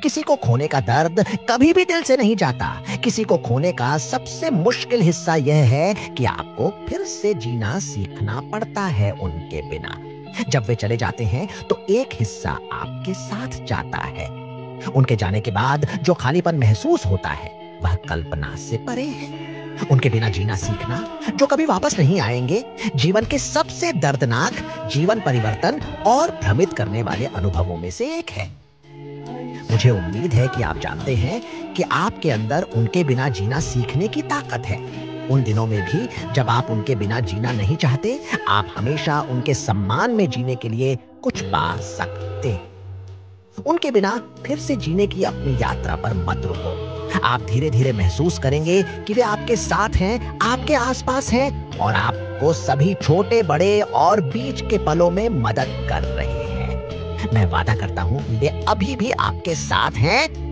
किसी को खोने का दर्द कभी भी दिल से नहीं जाता। किसी को खोने का सबसे मुश्किल हिस्सा यह है कि आपको फिर से जीना सीखना पड़ता है उनके बिना। जब वे चले जाते हैं तो एक हिस्सा आपके साथ जाता है। उनके जाने के बाद जो खालीपन महसूस होता है वह कल्पना से परे है। उनके बिना जीना सीखना, जो कभी वापस नहीं आएंगे, जीवन के सबसे दर्दनाक, जीवन परिवर्तन और भ्रमित करने वाले अनुभवों में से एक है। मुझे उम्मीद है कि आप जानते हैं कि आपके अंदर उनके बिना जीना सीखने की ताकत है। उन दिनों में भी जब आप उनके बिना जीना नहीं चाहते, आप हमेशा उनके सम्मान में जीने के लिए कुछ पा सकते हैं। उनके बिना फिर से जीने की अपनी यात्रा पर मत रुको। आप धीरे-धीरे महसूस करेंगे कि वे आपके साथ हैं, आपके आसपास हैं और आपको सभी छोटे-बड़े और बीच के पलों में मदद कर रहे हैं। मैं वादा करता हूँ, वे अभी भी आपके साथ हैं